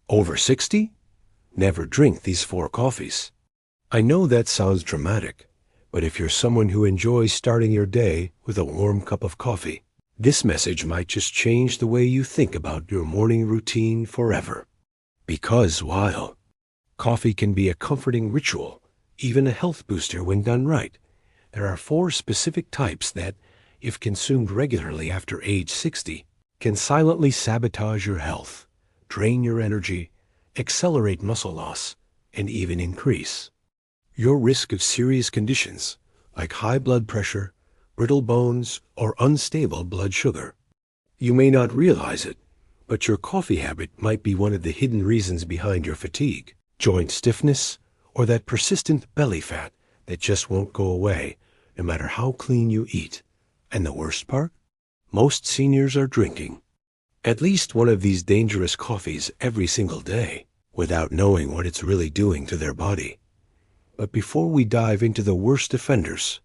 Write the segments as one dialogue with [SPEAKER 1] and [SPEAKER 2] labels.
[SPEAKER 1] Over 60? Never drink these 4 coffees. I know that sounds dramatic, but if you're someone who enjoys starting your day with a warm cup of coffee, this message might just change the way you think about your morning routine forever. Because while coffee can be a comforting ritual, even a health booster when done right, there are 4 specific types that, if consumed regularly after age 60, can silently sabotage your health, drain your energy, accelerate muscle loss, and even increase your risk of serious conditions like high blood pressure, brittle bones, or unstable blood sugar. You may not realize it, but your coffee habit might be one of the hidden reasons behind your fatigue, joint stiffness, or that persistent belly fat that just won't go away no matter how clean you eat. And the worst part? Most seniors are drinking at least one of these dangerous coffees every single day without knowing what it's really doing to their body. But before we dive into the worst offenders,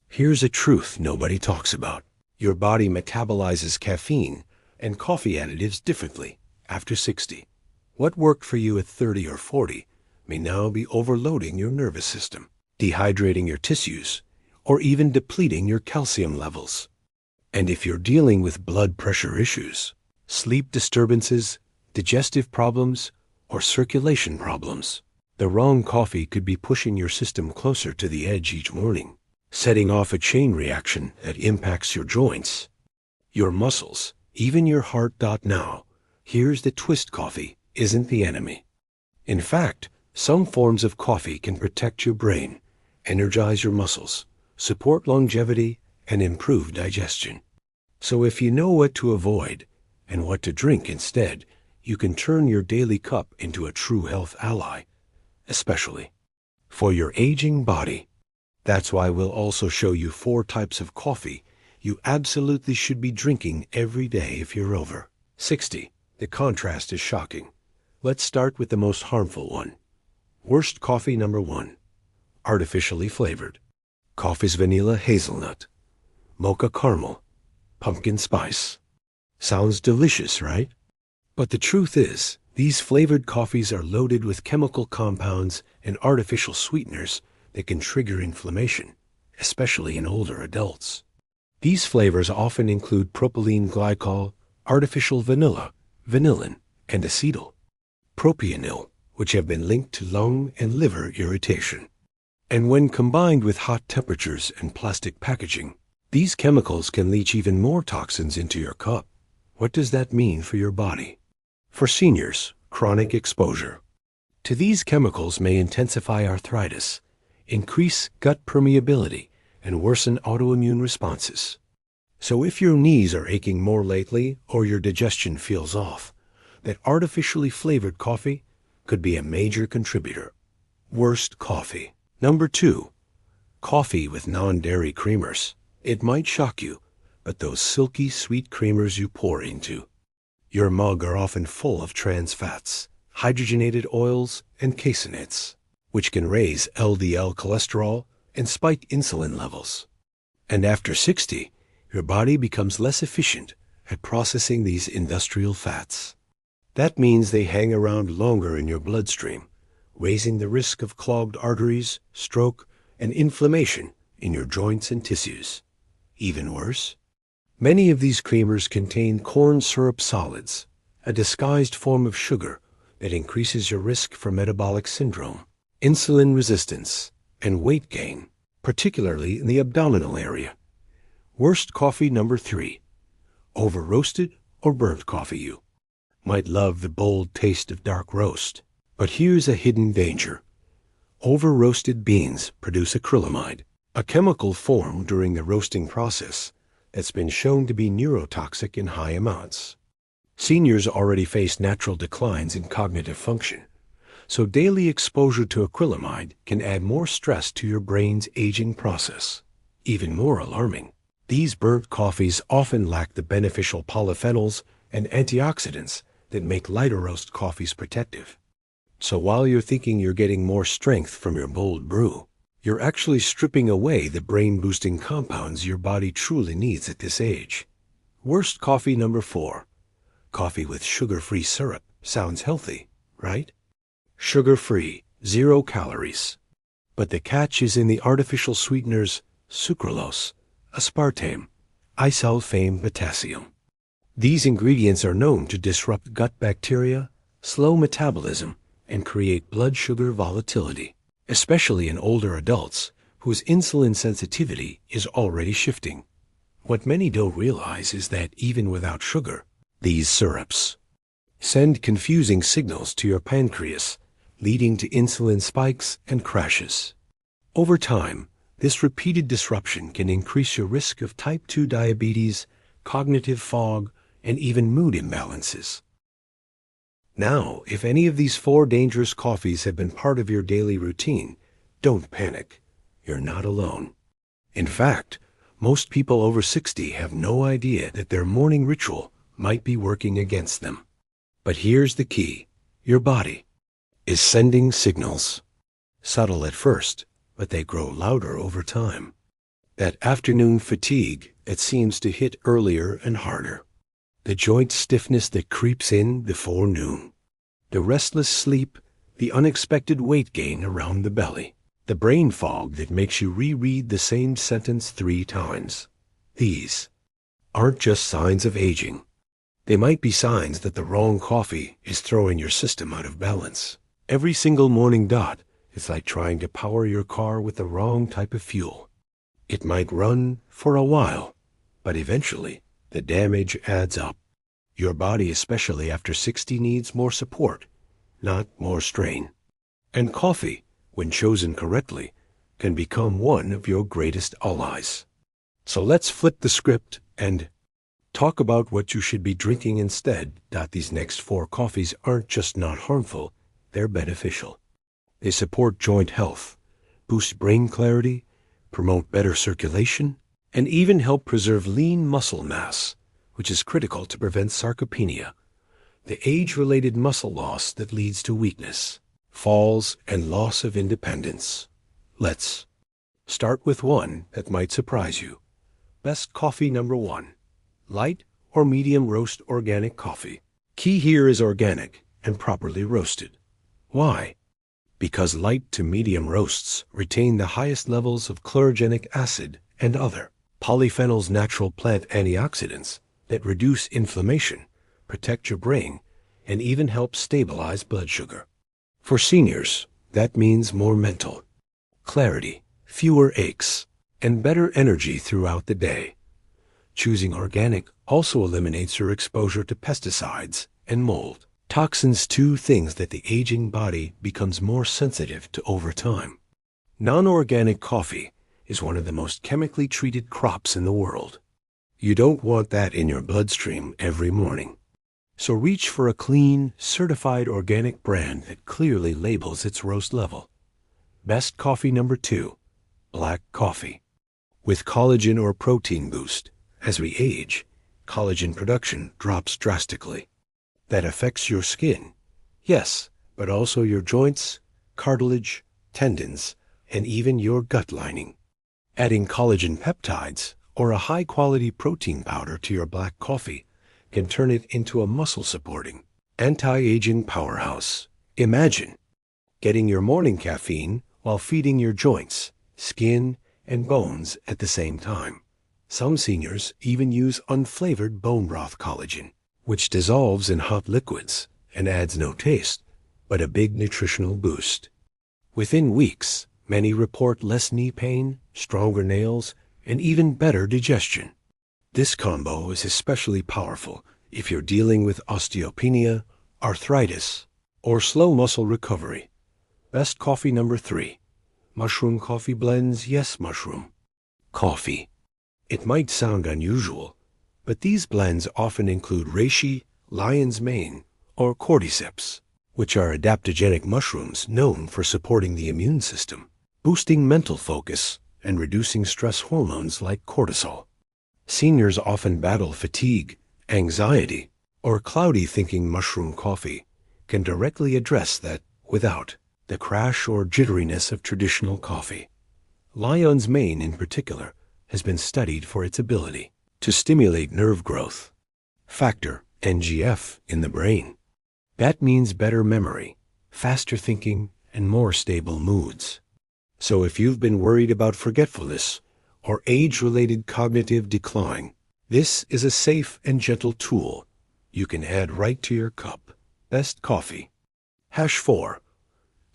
[SPEAKER 1] here's a truth nobody talks about. Your body metabolizes caffeine and coffee additives differently after 60. What worked for you at 30 or 40 may now be overloading your nervous system, dehydrating your tissues, or even depleting your calcium levels. And if you're dealing with blood pressure issues, sleep disturbances, digestive problems, or circulation problems, the wrong coffee could be pushing your system closer to the edge each morning, setting off a chain reaction that impacts your joints, your muscles, even your heart. Now, here's the twist: coffee isn't the enemy. In fact, some forms of coffee can protect your brain, energize your muscles, support longevity, and improve digestion. So if you know what to avoid and what to drink instead, you can turn your daily cup into a true health ally, especially for your aging body. That's why we'll also show you 4 types of coffee you absolutely should be drinking every day if you're over 60. The contrast is shocking. Let's start with the most harmful one. Worst coffee number 1. Artificially flavored. Coffee's vanilla hazelnut, mocha caramel, pumpkin spice. Sounds delicious, right? But the truth is, these flavored coffees are loaded with chemical compounds and artificial sweeteners that can trigger inflammation, especially in older adults. These flavors often include propylene glycol, artificial vanilla, vanillin, and acetyl propionyl, which have been linked to lung and liver irritation. And when combined with hot temperatures and plastic packaging, these chemicals can leach even more toxins into your cup. What does that mean for your body? For seniors, chronic exposure to these chemicals may intensify arthritis, increase gut permeability, and worsen autoimmune responses. So if your knees are aching more lately or your digestion feels off, that artificially flavored coffee could be a major contributor. Worst coffee. Number 2. Coffee with non-dairy creamers. It might shock you, but those silky sweet creamers you pour into your mug are often full of trans fats, hydrogenated oils, and caseinate, which can raise LDL cholesterol and spike insulin levels. And after 60, your body becomes less efficient at processing these industrial fats. That means they hang around longer in your bloodstream, raising the risk of clogged arteries, stroke, and inflammation in your joints and tissues. Even worse, many of these creamers contain corn syrup solids, a disguised form of sugar that increases your risk for metabolic syndrome, insulin resistance, and weight gain, particularly in the abdominal area. Worst coffee number 3. Over-roasted or burnt coffee. You might love the bold taste of dark roast, but here's a hidden danger. Over-roasted beans produce acrylamide, a chemical formed during the roasting process that's been shown to be neurotoxic in high amounts. Seniors already face natural declines in cognitive function, so daily exposure to acrylamide can add more stress to your brain's aging process. Even more alarming, these burnt coffees often lack the beneficial polyphenols and antioxidants that make lighter roast coffees protective. So while you're thinking you're getting more strength from your bold brew, you're actually stripping away the brain-boosting compounds your body truly needs at this age. Worst coffee number 4. Coffee with sugar-free syrup. Sounds healthy, right? Sugar-free, 0 calories. But the catch is in the artificial sweeteners sucralose, aspartame, isulfame potassium. These ingredients are known to disrupt gut bacteria, slow metabolism, and create blood sugar volatility, especially in older adults whose insulin sensitivity is already shifting. What many don't realize is that even without sugar, these syrups send confusing signals to your pancreas, leading to insulin spikes and crashes. Over time, this repeated disruption can increase your risk of type 2 diabetes, cognitive fog, and even mood imbalances. Now, if any of these 4 dangerous coffees have been part of your daily routine, don't panic. You're not alone. In fact, most people over 60 have no idea that their morning ritual might be working against them. But here's the key. Your body is sending signals. Subtle at first, but they grow louder over time. That afternoon fatigue that seems to hit earlier and harder. The joint stiffness that creeps in before noon. The restless sleep, the unexpected weight gain around the belly. The brain fog that makes you reread the same sentence 3 times. These aren't just signs of aging. They might be signs that the wrong coffee is throwing your system out of balance. Every single morning dot is like trying to power your car with the wrong type of fuel. It might run for a while, but eventually the damage adds up. Your body, especially after 60, needs more support, not more strain. And coffee, when chosen correctly, can become one of your greatest allies. So let's flip the script and talk about what you should be drinking instead. These next 4 coffees aren't just not harmful, they're beneficial. They support joint health, boost brain clarity, promote better circulation, and even help preserve lean muscle mass, which is critical to prevent sarcopenia, the age-related muscle loss that leads to weakness, falls, and loss of independence. Let's start with one that might surprise you. Best coffee number 1. Light or medium roast organic coffee. Key here is organic and properly roasted. Why? Because light to medium roasts retain the highest levels of chlorogenic acid and other polyphenols, natural plant antioxidants that reduce inflammation, protect your brain, and even help stabilize blood sugar. For seniors, that means more mental clarity, fewer aches, and better energy throughout the day. Choosing organic also eliminates your exposure to pesticides and mold, toxins, 2 things that the aging body becomes more sensitive to over time. Non-organic coffee is one of the most chemically treated crops in the world. You don't want that in your bloodstream every morning. So reach for a clean, certified organic brand that clearly labels its roast level. Best coffee number 2, black coffee. With collagen or protein boost, as we age, collagen production drops drastically. That affects your skin, yes, but also your joints, cartilage, tendons, and even your gut lining. Adding collagen peptides or a high-quality protein powder to your black coffee can turn it into a muscle-supporting, anti-aging powerhouse. Imagine getting your morning caffeine while feeding your joints, skin, and bones at the same time. Some seniors even use unflavored bone broth collagen, which dissolves in hot liquids and adds no taste, but a big nutritional boost. Within weeks, many report less knee pain, stronger nails, and even better digestion. This combo is especially powerful if you're dealing with osteopenia, arthritis, or slow muscle recovery. Best coffee number 3. Mushroom coffee blends. Yes, mushroom coffee. It might sound unusual, but these blends often include reishi, lion's mane, or cordyceps, which are adaptogenic mushrooms known for supporting the immune system, boosting mental focus, and reducing stress hormones like cortisol. Seniors often battle fatigue, anxiety, or cloudy thinking. Mushroom coffee can directly address that without the crash or jitteriness of traditional coffee. Lion's mane, in particular, has been studied for its ability to stimulate nerve growth factor, NGF, in the brain. That means better memory, faster thinking, and more stable moods. So if you've been worried about forgetfulness or age-related cognitive decline, this is a safe and gentle tool you can add right to your cup. Best coffee. #4.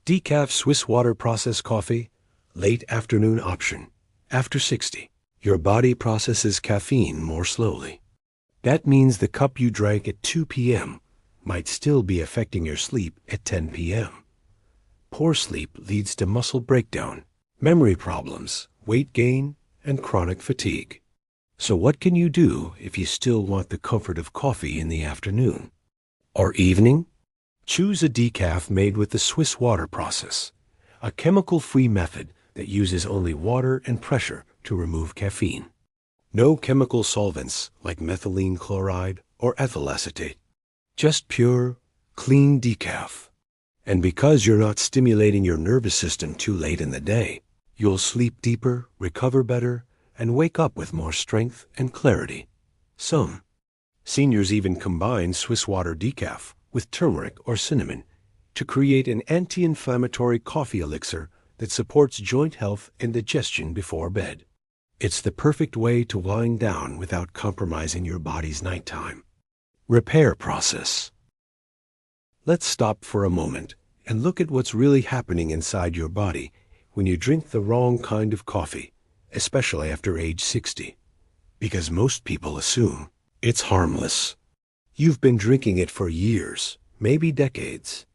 [SPEAKER 1] Decaf Swiss water process coffee, late afternoon option. After 60, your body processes caffeine more slowly. That means the cup you drank at 2 p.m. might still be affecting your sleep at 10 p.m. Poor sleep leads to muscle breakdown, memory problems, weight gain, and chronic fatigue. So what can you do if you still want the comfort of coffee in the afternoon or evening? Choose a decaf made with the Swiss water process, a chemical-free method that uses only water and pressure to remove caffeine. No chemical solvents like methylene chloride or ethyl acetate. Just pure, clean decaf. And because you're not stimulating your nervous system too late in the day, you'll sleep deeper, recover better, and wake up with more strength and clarity. Some seniors even combine Swiss water decaf with turmeric or cinnamon to create an anti-inflammatory coffee elixir that supports joint health and digestion before bed. It's the perfect way to wind down without compromising your body's nighttime. Repair process. Let's stop for a moment and look at what's really happening inside your body when you drink the wrong kind of coffee, especially after age 60. Because most people assume it's harmless. You've been drinking it for years, maybe decades.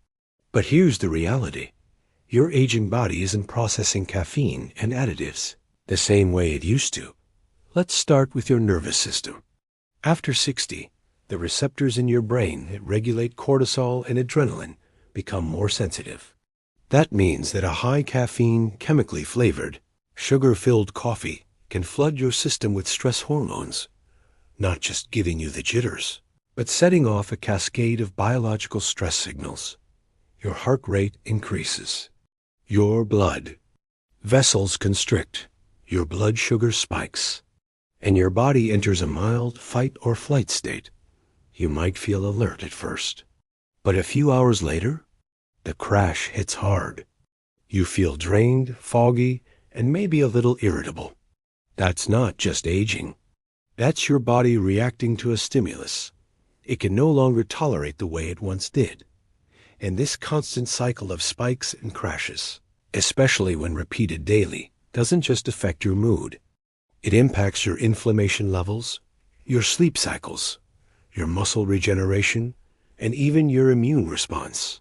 [SPEAKER 1] But here's the reality. Your aging body isn't processing caffeine and additives the same way it used to. Let's start with your nervous system. After 60, the receptors in your brain that regulate cortisol and adrenaline become more sensitive. That means that a high caffeine, chemically flavored, sugar-filled coffee can flood your system with stress hormones, not just giving you the jitters, but setting off a cascade of biological stress signals. Your heart rate increases. Your blood vessels constrict. Your blood sugar spikes. And your body enters a mild fight or flight state. You might feel alert at first. But a few hours later, the crash hits hard. You feel drained, foggy, and maybe a little irritable. That's not just aging. That's your body reacting to a stimulus. It can no longer tolerate the way it once did. And this constant cycle of spikes and crashes, especially when repeated daily, doesn't just affect your mood. It impacts your inflammation levels, your sleep cycles, your muscle regeneration, and even your immune response.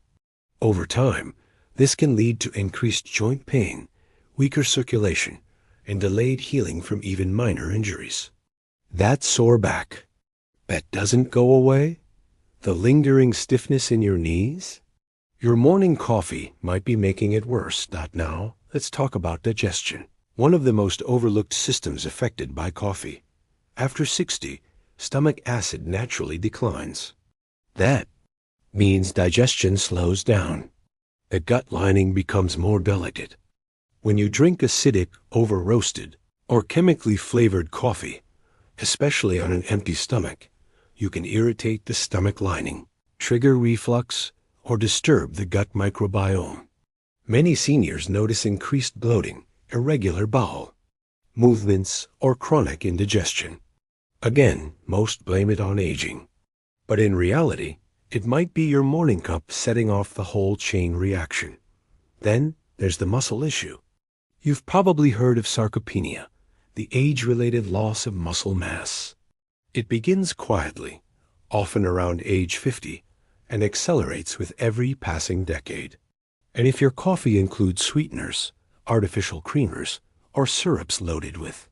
[SPEAKER 1] Over time, this can lead to increased joint pain, weaker circulation, and delayed healing from even minor injuries. That sore back that doesn't go away? The lingering stiffness in your knees? Your morning coffee might be making it worse. Now, let's talk about digestion. One of the most overlooked systems affected by coffee. After 60, stomach acid naturally declines. That means digestion slows down. The gut lining becomes more delicate. When you drink acidic, over-roasted, or chemically flavored coffee, especially on an empty stomach, you can irritate the stomach lining, trigger reflux, or disturb the gut microbiome. Many seniors notice increased bloating, irregular bowel movements, or chronic indigestion. Again, most blame it on aging. But in reality, it might be your morning cup setting off the whole chain reaction. Then there's the muscle issue. You've probably heard of sarcopenia, the age-related loss of muscle mass. It begins quietly, often around age 50, and accelerates with every passing decade. And if your coffee includes sweeteners, artificial creamers, or syrups loaded with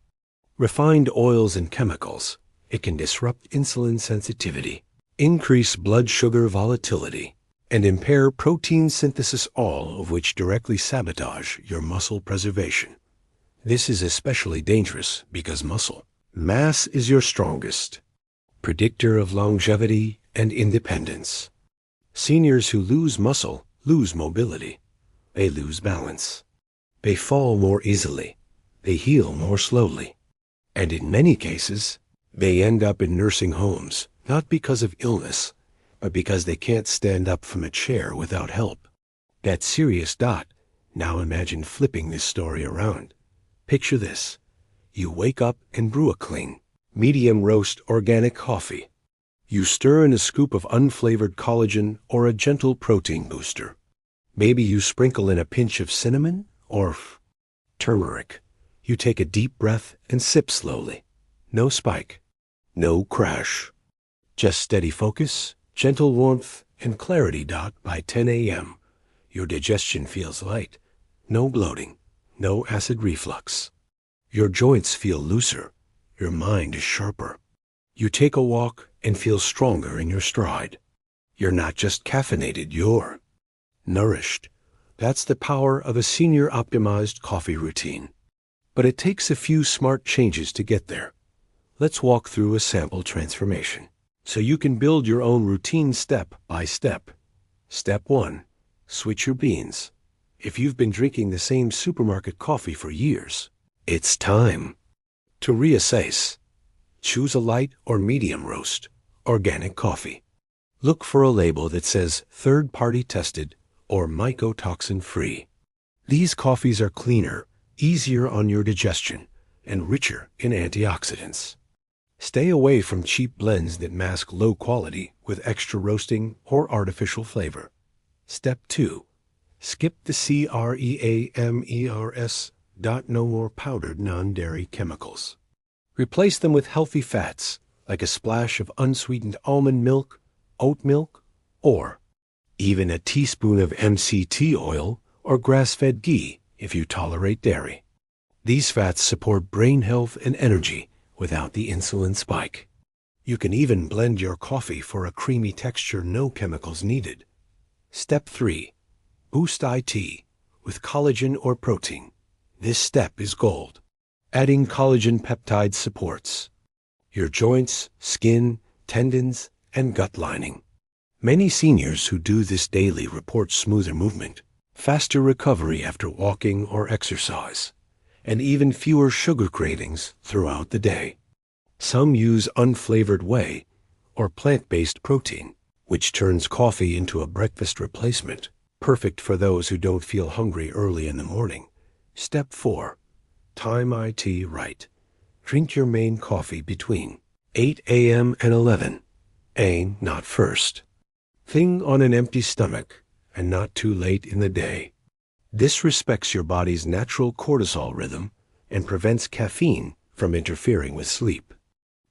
[SPEAKER 1] refined oils and chemicals, it can disrupt insulin sensitivity, increase blood sugar volatility, and impair protein synthesis, all of which directly sabotage your muscle preservation. This is especially dangerous because muscle mass is your strongest predictor of longevity and independence. Seniors who lose muscle lose mobility. They lose balance. They fall more easily. They heal more slowly. And in many cases, they end up in nursing homes, not because of illness, but because they can't stand up from a chair without help. That serious dot. Now imagine flipping this story around. Picture this. You wake up and brew a clean, medium roast organic coffee. You stir in a scoop of unflavored collagen or a gentle protein booster. Maybe you sprinkle in a pinch of cinnamon or turmeric. You take a deep breath and sip slowly. No spike. No crash. Just steady focus, gentle warmth, and clarity. By 10 a.m., your digestion feels light. No bloating. No acid reflux. Your joints feel looser. Your mind is sharper. You take a walk and feel stronger in your stride. You're not just caffeinated, you're nourished. That's the power of a senior optimized coffee routine. But it takes a few smart changes to get there. Let's walk through a sample transformation so you can build your own routine step by step. Step 1. Switch your beans. If you've been drinking the same supermarket coffee for years, it's time to reassess. Choose a light or medium roast, organic coffee. Look for a label that says third-party tested or mycotoxin-free. These coffees are cleaner, easier on your digestion, and richer in antioxidants. Stay away from cheap blends that mask low quality with extra roasting or artificial flavor. Step 2. Skip the CREAMERS. No more powdered non-dairy chemicals. Replace them with healthy fats, like a splash of unsweetened almond milk, oat milk, or even a teaspoon of MCT oil or grass-fed ghee if you tolerate dairy. These fats support brain health and energy without the insulin spike. You can even blend your coffee for a creamy texture, no chemicals needed. Step 3. Boost IT with collagen or protein. This step is gold. Adding collagen peptide supports your joints, skin, tendons, and gut lining. Many seniors who do this daily report smoother movement, faster recovery after walking or exercise, and even fewer sugar cravings throughout the day. Some use unflavored whey or plant-based protein, which turns coffee into a breakfast replacement, perfect for those who don't feel hungry early in the morning. Step 4. Time IT right. Drink your main coffee between 8 a.m. and 11 a.m., not first thing on an empty stomach, and not too late in the day. This respects your body's natural cortisol rhythm and prevents caffeine from interfering with sleep.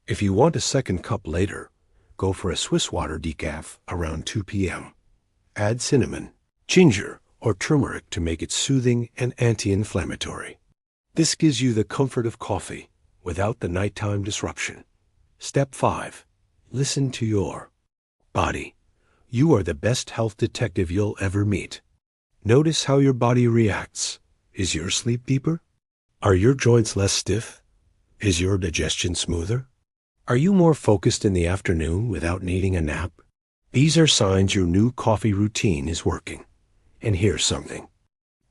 [SPEAKER 1] If you want a second cup later, go for a Swiss water decaf around 2 p.m. Add cinnamon, ginger, or turmeric to make it soothing and anti-inflammatory. This gives you the comfort of coffee without the nighttime disruption. Step 5. Listen to your body. You are the best health detective you'll ever meet. Notice how your body reacts. Is your sleep deeper? Are your joints less stiff? Is your digestion smoother? Are you more focused in the afternoon without needing a nap? These are signs your new coffee routine is working. And here's something.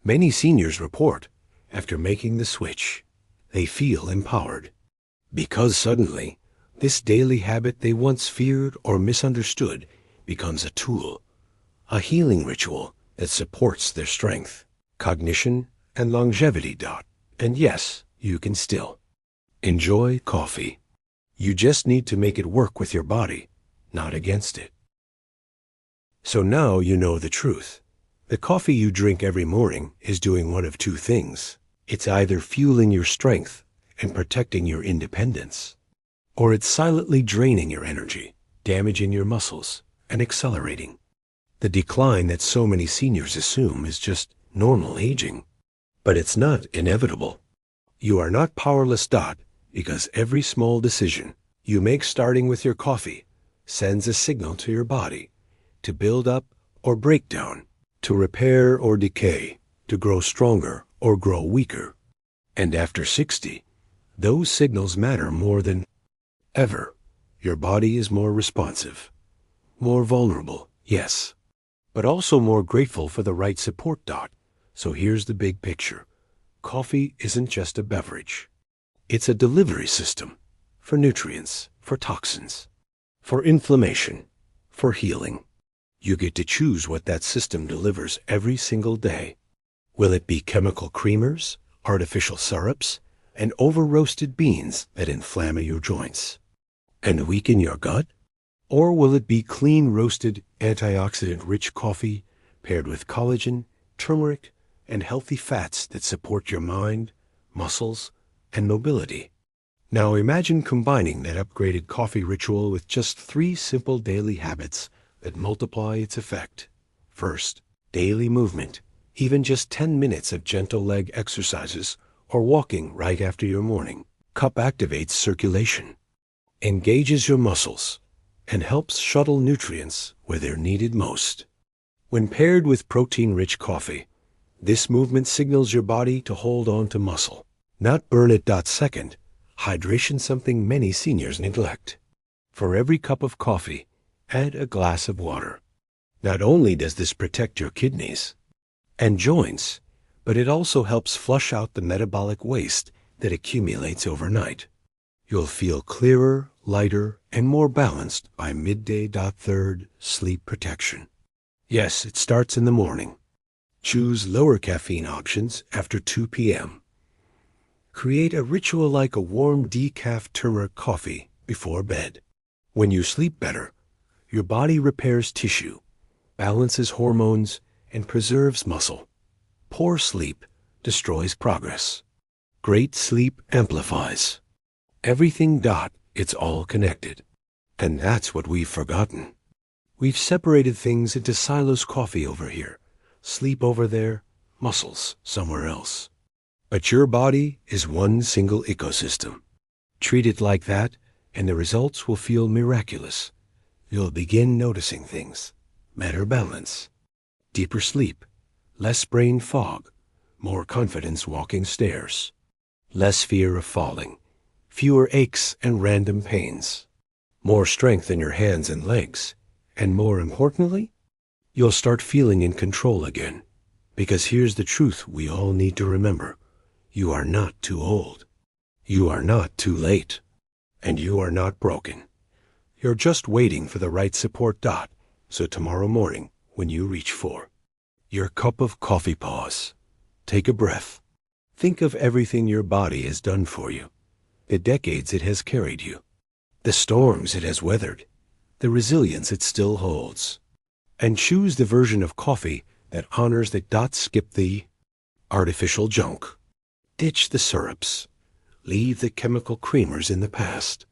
[SPEAKER 1] Many seniors report, after making the switch, they feel empowered. Because suddenly, this daily habit they once feared or misunderstood becomes a tool, a healing ritual that supports their strength, cognition, and longevity. And yes, you can still enjoy coffee. You just need to make it work with your body, not against it. So now you know the truth. The coffee you drink every morning is doing one of two things. It's either fueling your strength and protecting your independence, or it's silently draining your energy, damaging your muscles, and accelerating the decline that so many seniors assume is just normal aging. But it's not inevitable. You are not powerless. Because every small decision you make starting with your coffee sends a signal to your body to build up or break down, to repair or decay, to grow stronger or grow weaker. And after 60, those signals matter more than ever. Your body is more responsive, more vulnerable, yes, but also more grateful for the right support. So here's the big picture. Coffee isn't just a beverage. It's a delivery system for nutrients, for toxins, for inflammation, for healing. You get to choose what that system delivers every single day. Will it be chemical creamers, artificial syrups, and over-roasted beans that inflame your joints and weaken your gut? Or will it be clean roasted, antioxidant-rich coffee paired with collagen, turmeric, and healthy fats that support your mind, muscles, and mobility? Now imagine combining that upgraded coffee ritual with just 3 simple daily habits that multiply its effect. First, daily movement. Even just 10 minutes of gentle leg exercises or walking right after your morning cup activates circulation, engages your muscles, and helps shuttle nutrients where they're needed most. When paired with protein-rich coffee, this movement signals your body to hold on to muscle, not burn it. Second, hydration, something many seniors neglect. For every cup of coffee, add a glass of water. Not only does this protect your kidneys and joints, but it also helps flush out the metabolic waste that accumulates overnight. You'll feel clearer, lighter, and more balanced by midday. Third, sleep protection. Yes, it starts in the morning. Choose lower caffeine options after 2 p.m. Create a ritual like a warm decaf turmeric coffee before bed. When you sleep better, your body repairs tissue, balances hormones, and preserves muscle. Poor sleep destroys progress. Great sleep amplifies everything. It's all connected. And that's what we've forgotten. We've separated things into silos: coffee over here, sleep over there, muscles somewhere else. But your body is one single ecosystem. Treat it like that, and the results will feel miraculous. You'll begin noticing things: better balance, deeper sleep, less brain fog, more confidence walking stairs, less fear of falling, fewer aches and random pains, more strength in your hands and legs, and more importantly, you'll start feeling in control again. Because here's the truth we all need to remember: you are not too old, you are not too late, and you are not broken. You're just waiting for the right support. So tomorrow morning, when you reach for your cup of coffee, pause, take a breath, think of everything your body has done for you, the decades it has carried you, the storms it has weathered, the resilience it still holds, and choose the version of coffee that honors that. Skip the artificial junk. Ditch the syrups. Leave the chemical creamers in the past.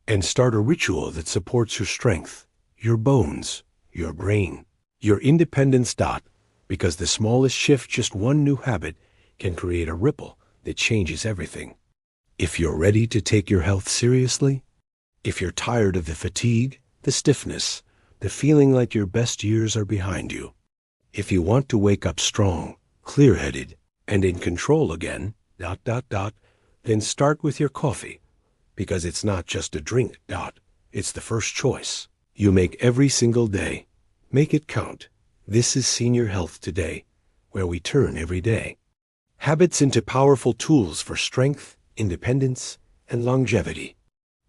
[SPEAKER 1] And start a ritual that supports your strength, your bones, your brain, your independence. Because the smallest shift, just one new habit, can create a ripple that changes everything. If you're ready to take your health seriously, if you're tired of the fatigue, the stiffness, the feeling like your best years are behind you, if you want to wake up strong, clear-headed, and in control again, then start with your coffee. Because it's not just a drink. It's the first choice you make every single day. Make it count. This is Senior Health Today, where we turn every day habits into powerful tools for strength, independence, and longevity.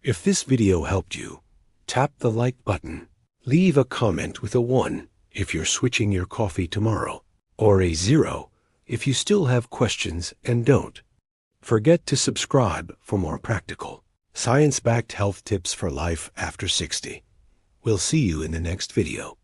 [SPEAKER 1] If this video helped you, tap the like button. Leave a comment with a 1 if you're switching your coffee tomorrow, or a 0 if you still have questions and don't. Forget to subscribe for more practical, science-backed health tips for life after 60. We'll see you in the next video.